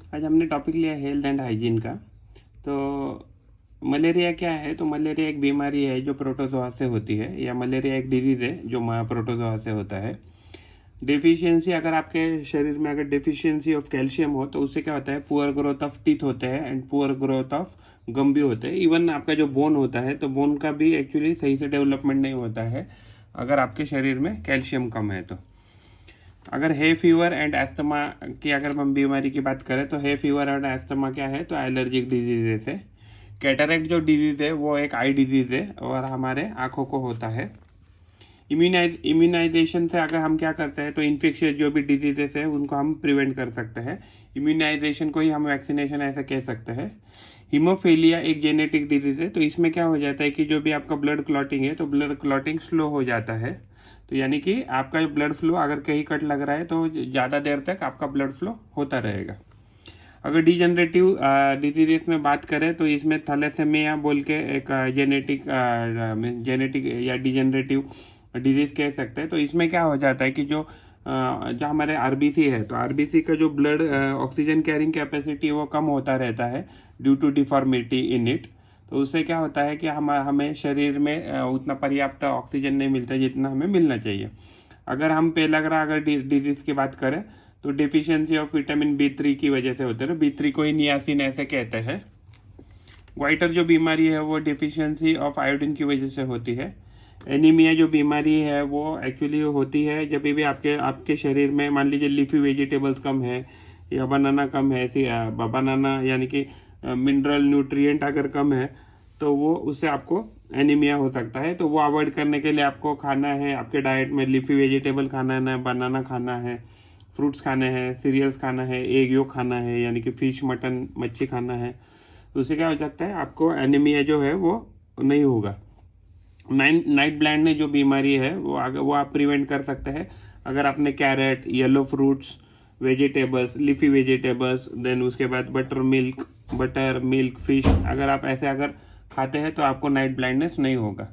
आज हमने टॉपिक लिया हेल्थ एंड हाइजीन का। तो मलेरिया क्या है? तो मलेरिया एक बीमारी है जो प्रोटोजोआ से होती है, या मलेरिया एक डिजीज़ है जो प्रोटोजोआ से होता है। डेफिशिएंसी, अगर आपके शरीर में अगर डेफिशिएंसी ऑफ कैल्शियम हो तो उससे क्या होता है, पुअर ग्रोथ ऑफ टीथ होते हैं and poor growth of gum भी होते हैं। इवन आपका जो बोन होता है तो बोन का भी एक्चुअली सही से डेवलपमेंट नहीं होता है अगर आपके शरीर में कैल्शियम कम है। तो अगर है फीवर एंड एस्थमा की अगर हम बीमारी की बात करें तो है फीवर एंड एस्थमा क्या है, तो एलर्जिक डिजीजेस है। कैटरेक्ट जो डिजीज़ है वो एक आई डिजीज़ है और हमारे आँखों को होता है। इम्यूनाइजेशन से अगर हम क्या करते हैं तो इन्फेक्शियस जो भी डिजीजेस है उनको हम प्रिवेंट कर सकते हैं। इम्यूनाइजेशन को ही हम वैक्सीनेशन ऐसा कह सकते हैं। हीमोफीलिया एक जेनेटिक डिजीज़ है, तो इसमें क्या हो जाता है कि जो भी आपका ब्लड क्लॉटिंग है तो ब्लड क्लॉटिंग स्लो हो जाता है। तो यानी कि आपका ब्लड फ्लो अगर कहीं कट लग रहा है तो ज़्यादा देर तक आपका ब्लड फ्लो होता रहेगा। अगर डिजेनरेटिव डिजीजेस में बात करें तो इसमें थैलेसेमिया बोल के एक जेनेटिक या डिजेनरेटिव डिजीज़ कह सकते हैं। तो इसमें क्या हो जाता है कि जो हमारे आरबीसी है तो आरबीसी का जो ब्लड ऑक्सीजन कैरिंग कैपेसिटी वो कम होता रहता है due to deformity in it. तो उससे क्या होता है कि हमें शरीर में उतना पर्याप्त ऑक्सीजन नहीं मिलता जितना हमें मिलना चाहिए। अगर हम अगर डिजीज़ की बात करें तो डिफिशियंसी ऑफ विटामिन B3 की वजह से होते हैं। B3 को ही नियासिन ऐसे कहते हैं। ग्वाइटर जो बीमारी है वो डिफिशियंसी ऑफ आयोडीन की वजह से होती है। एनीमिया जो बीमारी है वो एक्चुअली होती है जब भी आपके शरीर में मान लीजिए लीफी वेजिटेबल्स कम है या बनाना कम है, बनाना यानी कि मिनरल न्यूट्रिएंट अगर कम है तो वो उससे आपको एनीमिया हो सकता है। तो वो अवॉइड करने के लिए आपको खाना है, आपके डाइट में लीफी वेजिटेबल खाना है, बनाना खाना है, फ्रूट्स खाने हैं, सीरियल्स खाना है, एग योग खाना है यानी कि फिश मटन मच्छी खाना है। तो उससे क्या हो सकता है, आपको एनीमिया जो है वो नहीं होगा। नाइट ब्लाइंडनेस जो बीमारी है वो आप प्रिवेंट कर सकते हैं अगर आपने carrot, yellow fruits, vegetables, leafy vegetables, then उसके बाद बटर मिल्क फिश अगर आप ऐसे अगर खाते हैं तो आपको नाइट ब्लाइंडनेस नहीं होगा।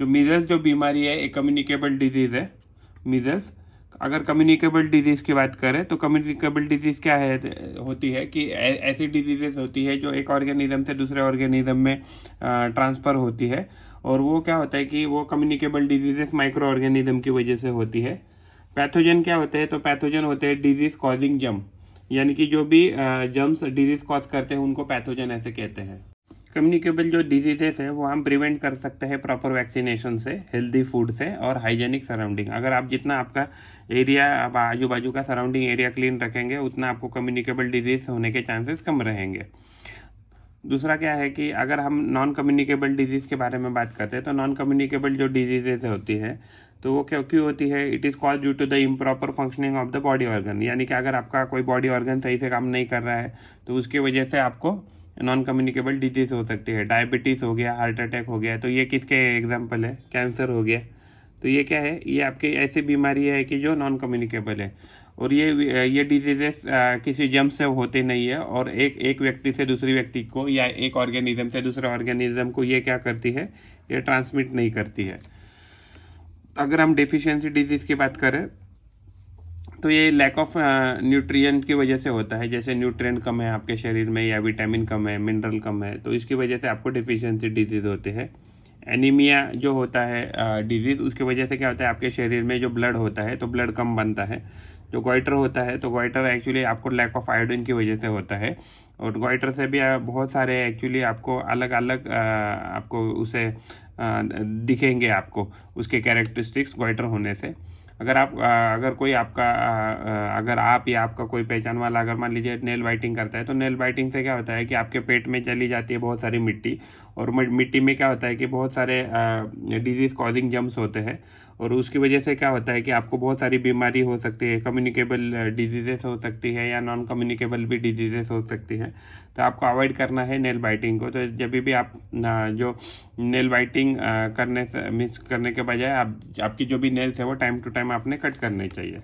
जो मीजल्स जो बीमारी है एक कम्युनिकेबल डिजीज़ है। मीजल्स, अगर कम्युनिकेबल डिजीज़ की बात करें तो कम्युनिकेबल डिजीज़ क्या है, होती है कि ऐसी डिजीजेस होती है जो एक ऑर्गेनिज्म से दूसरे ऑर्गेनिज्म में ट्रांसफ़र होती है। और वो क्या होता है कि वो कम्युनिकेबल डिजीजेस माइक्रो ऑर्गेनिज्म की वजह से होती है। पैथोजन क्या होते हैं, तो पैथोजन होते हैं डिजीज़ कॉजिंग जर्म, यानी कि जो भी जर्म्स डिजीज़ कॉज करते हैं उनको पैथोजन ऐसे कहते हैं। कम्युनिकेबल जो डिजीजेस है वो हम प्रिवेंट कर सकते हैं प्रॉपर वैक्सीनेशन से, हेल्दी फूड से और हाइजेनिक सराउंडिंग। अगर आप जितना आपका एरिया आजू बाजू का सराउंडिंग एरिया क्लीन रखेंगे उतना आपको कम्युनिकेबल डिजीज होने के चांसेस कम रहेंगे। दूसरा क्या है कि अगर हम नॉन कम्युनिकेबल डिजीज़ के बारे में बात करते हैं तो नॉन कम्युनिकेबल जो डिजीजेस होती है तो वो क्यों होती है, it is cause due to the improper functioning of the body organ. यानी कि अगर आपका कोई बॉडी ऑर्गन सही से काम नहीं कर रहा है तो उसकी वजह से आपको नॉन कम्युनिकेबल डिजीज़ हो सकती है। डायबिटीज़ हो गया, हार्ट अटैक हो गया, तो ये किसके एग्जाम्पल है, कैंसर हो गया। तो ये क्या है, ये आपकी ऐसी बीमारी है कि जो नॉन कम्युनिकेबल है। और ये डिजीजेस किसी जर्म से होते नहीं है और एक व्यक्ति से दूसरे व्यक्ति को या एक ऑर्गेनिज्म से दूसरे ऑर्गेनिज्म को ये क्या करती है, ये ट्रांसमिट नहीं करती है। अगर हम डेफिशिएंसी डिजीज़ की बात करें तो ये लैक ऑफ न्यूट्रिएंट की वजह से होता है। जैसे न्यूट्रिएंट कम है आपके शरीर में या विटामिन कम है, मिनरल कम है, तो इसकी वजह से आपको डेफिशिएंसी डिजीज़ होते हैं। एनीमिया जो होता है डिजीज़, उसकी वजह से क्या होता है, आपके शरीर में जो ब्लड होता है तो ब्लड कम बनता है। जो गोइटर होता है तो गोइटर एक्चुअली आपको लैक ऑफ आयोडीन की वजह से होता है। और गोइटर से भी बहुत सारे एक्चुअली आपको अलग अलग आपको उसे दिखेंगे आपको उसके कैरेक्टरिस्टिक्स गोइटर होने से। अगर कोई आपका अगर आप या आपका कोई पहचान वाला अगर मान लीजिए नेल बाइटिंग करता है तो नेल बाइटिंग से क्या होता है कि आपके पेट में चली जाती है बहुत सारी मिट्टी, और मिट्टी में क्या होता है कि बहुत सारे डिजीज़ कॉजिंग जर्म्स होते हैं और उसकी वजह से क्या होता है कि आपको बहुत सारी बीमारी हो सकती है। कम्युनिकेबल डिजीजेस हो सकती है या नॉन कम्युनिकेबल भी डिजीजेस हो सकती है। तो आपको अवॉइड करना है नेल बाइटिंग को। तो जब भी आप जो नेल बाइटिंग करने से मिस करने के बजाय आपकी जो भी नेल्स है वो टाइम टू टाइम आपने कट करने चाहिए।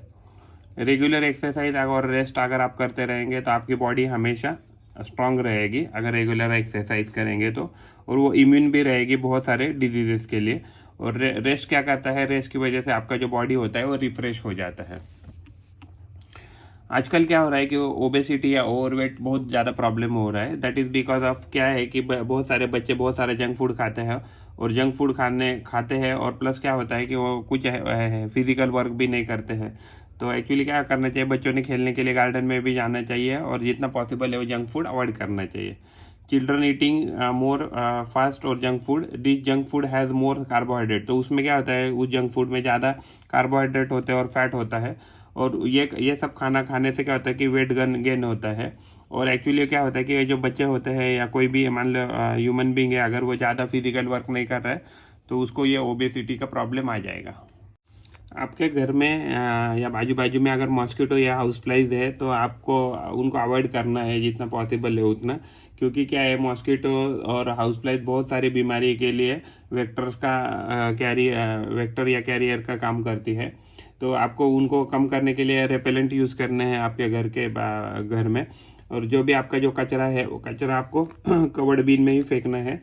रेगुलर एक्सरसाइज और रेस्ट अगर आप करते रहेंगे तो आपकी बॉडी हमेशा स्ट्रांग रहेगी अगर रेगुलर एक्सरसाइज करेंगे तो, और वो इम्यून भी रहेगी बहुत सारे डिजीजेस के लिए। और रेस्ट क्या करता है, रेस्ट की वजह से आपका जो बॉडी होता है वो रिफ्रेश हो जाता है। आजकल क्या हो रहा है कि ओबेसिटी या ओवरवेट बहुत ज़्यादा प्रॉब्लम हो रहा है। दैट इज़ बिकॉज ऑफ क्या है कि बहुत सारे बच्चे बहुत सारे जंक फूड खाते हैं, और जंक फूड खाते हैं, और प्लस क्या होता है कि वो कुछ फिजिकल वर्क भी नहीं करते हैं। तो एक्चुअली क्या करना चाहिए, बच्चों ने खेलने के लिए गार्डन में भी जाना चाहिए, और जितना पॉसिबल है वो जंक फूड अवॉइड करना चाहिए। चिल्ड्रन ईटिंग मोर फास्ट और junk food, this junk food has more carbohydrate. तो उसमें क्या होता है, उस जंक फूड में ज़्यादा कार्बोहाइड्रेट होते हैं और फैट होता है, और ये सब खाना खाने से क्या होता है कि वेट गेन होता है। और एक्चुअली क्या होता है कि जो बच्चे होते हैं या कोई भी मान लो ह्यूमन बींग है, अगर वो ज़्यादा फिजिकल वर्क नहीं कर रहा है तो उसको ये ओबेसिटी का प्रॉब्लम आ जाएगा। आपके घर में या बाजू बाजू में अगर मॉस्किटो या हाउस फ्लाइज है तो आपको उनको अवॉइड करना है जितना पॉसिबल है उतना, क्योंकि क्या है, मॉस्किटो और हाउस फ्लाइज बहुत सारी बीमारी के लिए वेक्टर या कैरियर का काम करती है। तो आपको उनको कम करने के लिए रेपेलेंट यूज़ करने हैं आपके घर में, और जो भी आपका जो कचरा है वो कचरा आपको कवर्ड बिन में ही फेंकना है।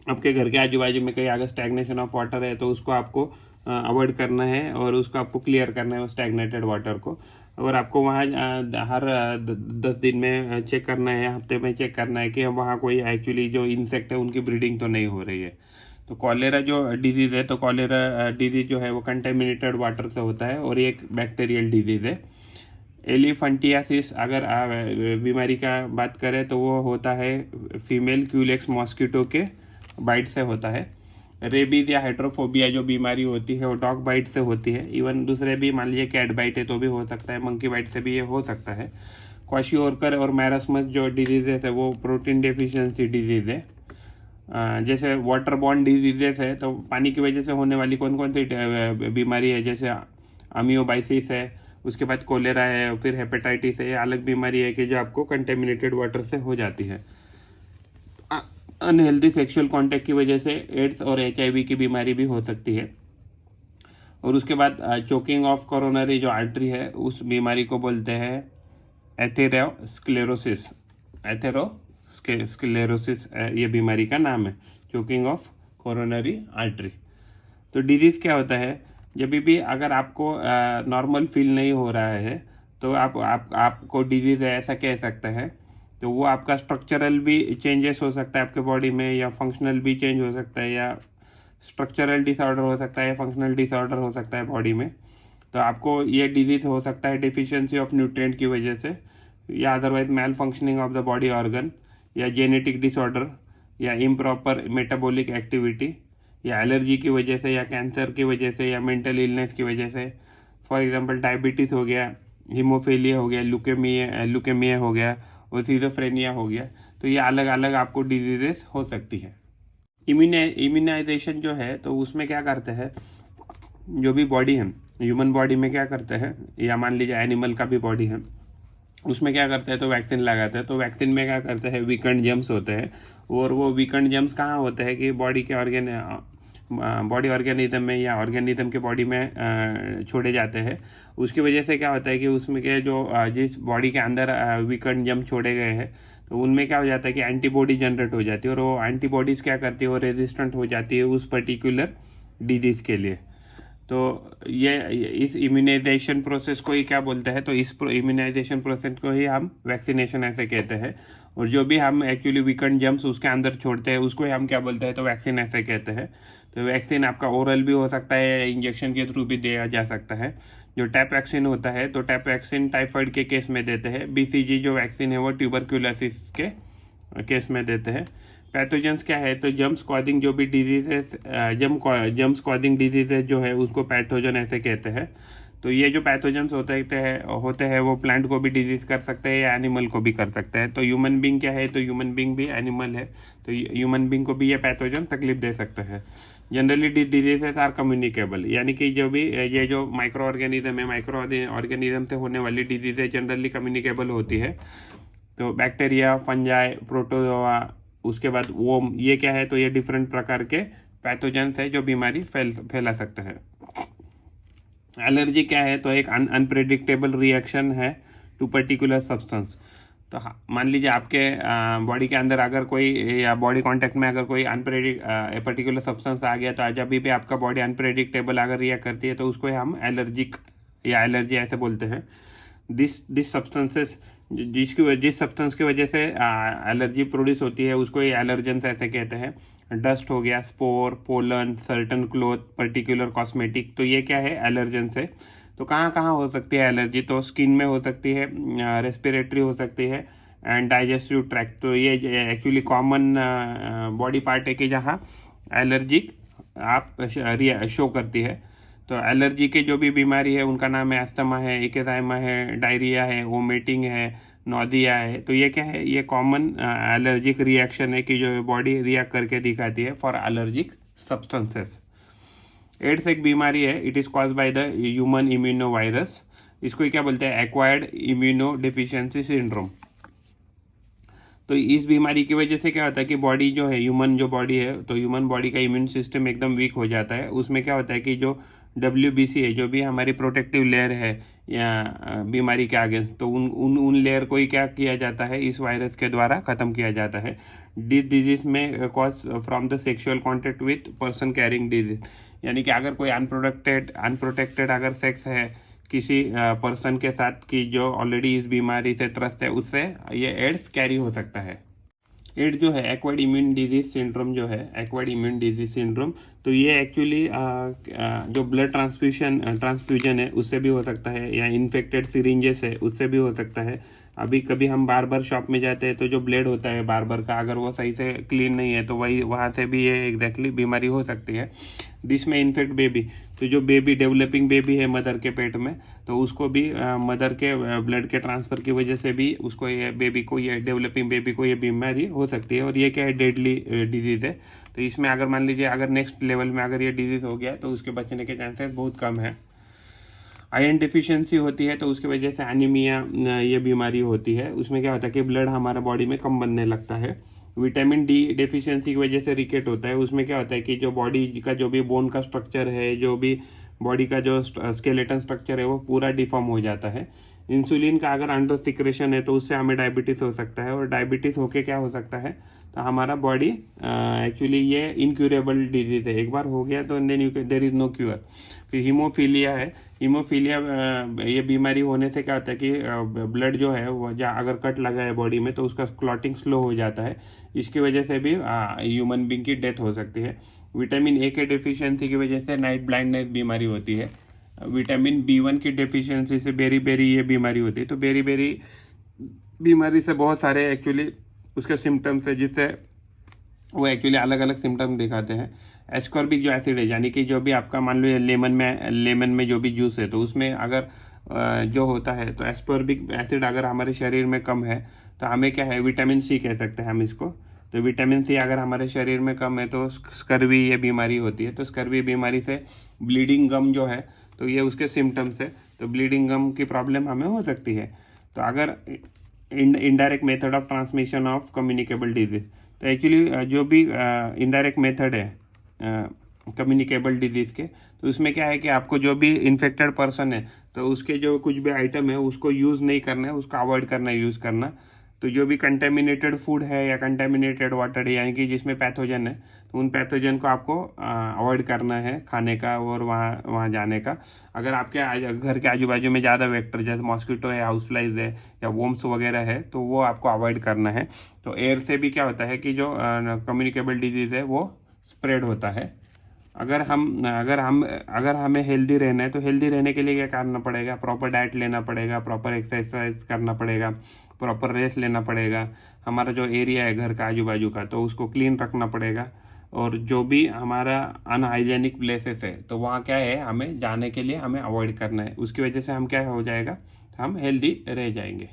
आपके घर के आजू बाजू में कहीं अगर स्टैग्नेशन ऑफ वाटर है तो उसको आपको अवॉइड करना है, और उसको आपको क्लियर करना है वो स्टैग्नेटेड वाटर को। और आपको वहाँ हर 10 दिन में चेक करना है, हफ्ते में चेक करना है कि वहाँ कोई एक्चुअली जो इंसेक्ट है उनकी ब्रीडिंग तो नहीं हो रही है। तो कॉलेरा जो डिजीज़ है, तो कॉलेरा डिजीज़ जो है वो कंटेमिनेटेड वाटर से होता है, और ये एक बैक्टीरियल डिजीज़ है। एलिफेंटियासिस अगर बीमारी का बात करें तो वो होता है फीमेल क्यूलेक्स मॉस्किटो के बाइट से होता है। रेबीज या हाइड्रोफोबिया जो बीमारी होती है वो डॉग बाइट से होती है। इवन दूसरे भी, मान लीजिए कैट बाइट है तो भी हो सकता है, मंकी बाइट से भी ये हो सकता है। क्वाशियोरकर और मैरस्मस जो डिजीजेस है वो प्रोटीन डेफिशिएंसी डिजीज़ है। जैसे वाटर बॉर्न डिजीजेस है, तो पानी की वजह से होने वाली कौन कौन सी बीमारी है, जैसे अमियोबाइसिस है, उसके बाद कोलेरा है, फिर हेपेटाइटिस है। ये अलग बीमारी है कि जो आपको कंटेमिनेटेड वाटर से हो जाती है। अनहेल्दी सेक्सुअल कांटेक्ट की वजह से एड्स और HIV की बीमारी भी हो सकती है। और उसके बाद चोकिंग ऑफ कोरोनरी जो आर्टरी है उस बीमारी को बोलते हैं एथेरोस्क्लेरोसिस। एथेरोस्क्लेरोसिस ये बीमारी का नाम है, चोकिंग ऑफ कोरोनरी आर्टरी। तो डिजीज़ क्या होता है, जब भी अगर आपको नॉर्मल फील नहीं हो रहा है तो आपको डिजीज़ है ऐसा कह सकते हैं। तो वो आपका स्ट्रक्चरल भी चेंजेस हो सकता है आपके बॉडी में, या फंक्शनल भी चेंज हो सकता है, या स्ट्रक्चरल डिसऑर्डर हो सकता है, या फंक्शनल डिसऑर्डर हो सकता है बॉडी में। तो आपको ये डिजीज़ हो सकता है डिफिशियंसी ऑफ न्यूट्रिएंट की वजह से, या otherwise mal functioning of the body organ, या जेनेटिक डिसऑर्डर, या इम्प्रॉपर मेटाबॉलिक एक्टिविटी, या एलर्जी की वजह से, या कैंसर की वजह से, या मेंटल इलनेस की वजह से। फॉर एग्जांपल डायबिटीज़ हो गया, हीमोफीलिया हो गया, ल्यूकेमिया हो गया, और सीजोफ्रेनिया हो गया। तो ये अलग अलग आपको डिजीजेस हो सकती है। इम्यूनाइजेशन जो है तो उसमें क्या करते हैं, जो भी बॉडी है ह्यूमन बॉडी में क्या करते हैं, या मान लीजिए एनिमल का भी बॉडी है, उसमें क्या करते हैं तो वैक्सीन लगाते हैं। तो वैक्सीन में क्या करते हैं, वीकेंड जम्स होते हैं, और वो वीकेंड जम्स कहाँ होते हैं कि बॉडी ऑर्गेनिज्म में या ऑर्गेनिज्म के बॉडी में छोड़े जाते हैं। उसकी वजह से क्या होता है कि उसमें के जो जिस बॉडी के अंदर वीकेंड जम्प छोड़े गए हैं तो उनमें क्या हो जाता है कि एंटीबॉडी जनरेट हो जाती है, और वो एंटीबॉडीज़ क्या करती है, वो रेजिस्टेंट हो जाती है उस पर्टिकुलर डिजीज़ के लिए। तो ये इस इम्यूनाइजेशन प्रोसेस को ही क्या बोलते हैं, तो इस इम्यूनाइजेशन प्रोसेस को ही हम वैक्सीनेशन ऐसे कहते हैं। और जो भी हम एक्चुअली वीकेंड जम्स उसके अंदर छोड़ते हैं उसको ही हम क्या बोलते हैं, तो वैक्सीन ऐसे कहते हैं। तो वैक्सीन आपका ओरल भी हो सकता है या इंजेक्शन के थ्रू भी दिया जा सकता है। जो टैप वैक्सीन होता है तो टैप वैक्सीन टाइफाइड के केस में देते हैं। BCG जो वैक्सीन है वो ट्यूबरक्यूलोसिस के केस में देते हैं। पैथोजेंस क्या है, तो जम्स कॉजिंग जो भी डिजीजेस जम्स कॉजिंग डिजीजेस जो है उसको पैथोजन ऐसे कहते हैं। तो ये जो पैथोजेंस होते हैं वो प्लांट को भी डिजीज कर सकते हैं या एनिमल को भी कर सकते हैं। तो ह्यूमन बींग क्या है, तो ह्यूमन बींग भी एनिमल है, तो ह्यूमन बींग को भी ये पैथोजन तकलीफ दे सकता है। जनरली डिजीजेस आर कम्युनिकेबल, यानी कि जो भी ये जो माइक्रो ऑर्गेनिज्म है, माइक्रो ऑर्गेनिज्म से होने वाली डिजीजेज जनरली कम्युनिकेबल होती है। तो बैक्टीरिया, फंजाई, प्रोटोजोआ, उसके बाद वोम, ये क्या है, तो ये डिफरेंट प्रकार के पैथोजेंस है जो बीमारी फैला सकता है। एलर्जी क्या है, तो एक अनप्रेडिक्टेबल रिएक्शन है टू पर्टिकुलर सब्सटेंस। तो मान लीजिए आपके बॉडी के अंदर अगर कोई, या बॉडी कांटेक्ट में अगर कोई पर्टिकुलर सब्सटेंस आ गया, तो जब भी आपका बॉडी अनप्रेडिक्टेबल अगर रिएक्ट करती है तो उसको हम एलर्जिक या एलर्जी ऐसे बोलते हैं। दिस सब्सटेंसेस जिस सब्सटेंस की वजह से एलर्जी प्रोड्यूस होती है उसको ये एलर्जेंस ऐसे कहते हैं। डस्ट हो गया, spore, pollen, certain cloth, particular cosmetic, तो ये क्या है, एलर्जेंस है। तो कहाँ कहाँ हो सकती है एलर्जी? तो स्किन में हो सकती है, रेस्पिरेटरी हो सकती है, एंड डाइजेस्टिव ट्रैक्ट। तो ये एक्चुअली कॉमन बॉडी पार्ट है कि जहाँ एलर्जिक आप शो करती है। तो एलर्जी के जो भी बीमारी है उनका नाम है अस्थमा है, इकेजाइमा है, डायरिया है, वोमिटिंग है, नोदिया है। तो ये क्या है, ये कॉमन एलर्जिक रिएक्शन है कि जो बॉडी रिएक्ट करके दिखाती है फॉर एलर्जिक सब्सटेंसेस। एड्स एक बीमारी है, it is cause by the human immuno virus. इसको क्या बोलते हैं, एक्वायर्ड इम्यूनो डेफिशिएंसी सिंड्रोम। तो इस बीमारी की वजह से क्या होता है कि बॉडी जो है, ह्यूमन जो बॉडी है, तो ह्यूमन बॉडी का इम्यून सिस्टम एकदम वीक हो जाता है। उसमें क्या होता है कि जो WBC है, जो भी हमारी प्रोटेक्टिव लेयर है या बीमारी के अगेंस्ट, तो उन लेयर को ही क्या किया जाता है, इस वायरस के द्वारा ख़त्म किया जाता है। दिस डिजीज में cause from the sexual contact with person carrying disease, यानी कि अगर कोई अनप्रोटेक्टेड अगर सेक्स है किसी पर्सन के साथ की जो ऑलरेडी इस बीमारी से त्रस्त है, उससे ये एड्स कैरी हो सकता है। एड्स जो है एक्वायर्ड इम्यून डिजीज सिंड्रोम जो है, एक्वायर्ड इम्यून डिजीज सिंड्रोम, तो ये एक्चुअली जो ब्लड ट्रांसफ्यूजन है उससे भी हो सकता है, या इन्फेक्टेड सिरिंजेस है उससे भी हो सकता है। अभी कभी हम बार्बर शॉप में जाते हैं तो जो ब्लेड होता है बार्बर का, अगर वो सही से क्लीन नहीं है तो वहाँ से भी ये एग्जैक्टली बीमारी हो सकती है। डिश में इन्फेक्ट बेबी, तो जो बेबी डेवलपिंग बेबी है मदर के पेट में, तो उसको भी मदर के ब्लड के ट्रांसफ़र की वजह से भी उसको ये डेवलपिंग बेबी को ये बीमारी हो सकती है। और ये क्या है, डेडली डिजीज़ है। तो इसमें अगर मान लीजिए अगर नेक्स्ट लेवल में अगर ये डिजीज़ हो गया तो उसके बचने के चांसेस बहुत कम है। आयरन डिफिशियंसी होती है तो उसकी वजह से एनीमिया ये बीमारी होती है। उसमें क्या होता है कि ब्लड हमारा बॉडी में कम बनने लगता है। विटामिन डी डेफिशिएंसी की वजह से रिकेट होता है। उसमें क्या होता है कि जो बॉडी का जो भी बोन का स्ट्रक्चर है, जो भी बॉडी का जो स्केलेटन स्ट्रक्चर है वो पूरा डिफॉर्म हो जाता है। इंसुलिन का अगर अंडर सिक्रेशन है तो उससे हमें डायबिटीज़ हो सकता है, और डायबिटीज़ होके क्या हो सकता है, तो हमारा बॉडी एक्चुअली ये इनक्यूरेबल डिजीज़ है, एक बार हो गया तो देर इज़ नो क्यूर। फिर हीमोफीलिया है। हीमोफीलिया ये बीमारी होने से क्या होता है कि ब्लड जो है वो जहाँ अगर कट लगा है बॉडी में तो उसका क्लॉटिंग स्लो हो जाता है। इसकी वजह से भी ह्यूमन बींग की डेथ हो सकती है। विटामिन ए के डेफिशिएंसी की वजह से नाइट ब्लाइंडनेस बीमारी होती है। विटामिन B1 की डेफिशिएंसी से बेरी ये बीमारी होती है। तो बेरी बीमारी से बहुत सारे एक्चुअली उसके सिम्टम्स है, जिससे वो एक्चुअली अलग अलग सिम्टम दिखाते हैं। एस्कॉर्बिक जो एसिड है, यानी कि जो भी आपका मान लो लेमन में जो भी जूस है, तो उसमें अगर जो होता है तो एस्कॉर्बिक एसिड अगर हमारे शरीर में कम है तो हमें क्या है, विटामिन C कह सकते हैं हम इसको। तो विटामिन C अगर हमारे शरीर में कम है तो स्कर्वी ये बीमारी होती है। तो स्कर्वी बीमारी से ब्लीडिंग गम जो है, तो ये उसके सिम्टम्स है। तो ब्लीडिंग गम की प्रॉब्लम हमें हो सकती है। तो अगर indirect method of transmission of communicable disease, तो एक्चुअली जो भी इनडायरेक्ट मेथड है कम्युनिकेबल डिजीज़ के, तो उसमें क्या है कि आपको जो भी इन्फेक्टेड पर्सन है तो उसके जो कुछ भी आइटम है उसको यूज़ नहीं करना है, उसको अवॉइड करना है यूज़ करना। तो जो भी कंटेमिनेटेड फूड है या कंटेमिनेटेड वाटर है, यानी कि जिसमें पैथोजन है, तो उन पैथोजन को आपको अवॉइड करना है खाने का और वहाँ जाने का। अगर आपके घर के आजू बाजू में ज़्यादा वेक्टर जैसे मॉस्किटो है, हाउस फ्लाइज है या वोम्स वगैरह है, तो वो आपको अवॉइड करना है। तो एयर से भी क्या होता है कि जो कम्युनिकेबल डिजीज़ है वो स्प्रेड होता है। अगर हमें हेल्दी रहना है तो हेल्दी रहने के लिए क्या करना पड़ेगा, प्रॉपर डाइट लेना पड़ेगा, प्रॉपर एक्सरसाइज करना पड़ेगा, प्रॉपर रेस्ट लेना पड़ेगा। हमारा जो एरिया है घर का आजू बाजू का, तो उसको क्लीन रखना पड़ेगा। और जो भी हमारा अनहाइजेनिक प्लेसेस है तो वहाँ क्या है, हमें जाने के लिए हमें अवॉइड करना है। उसकी वजह से हम क्या हो जाएगा, हम हेल्दी रह जाएंगे।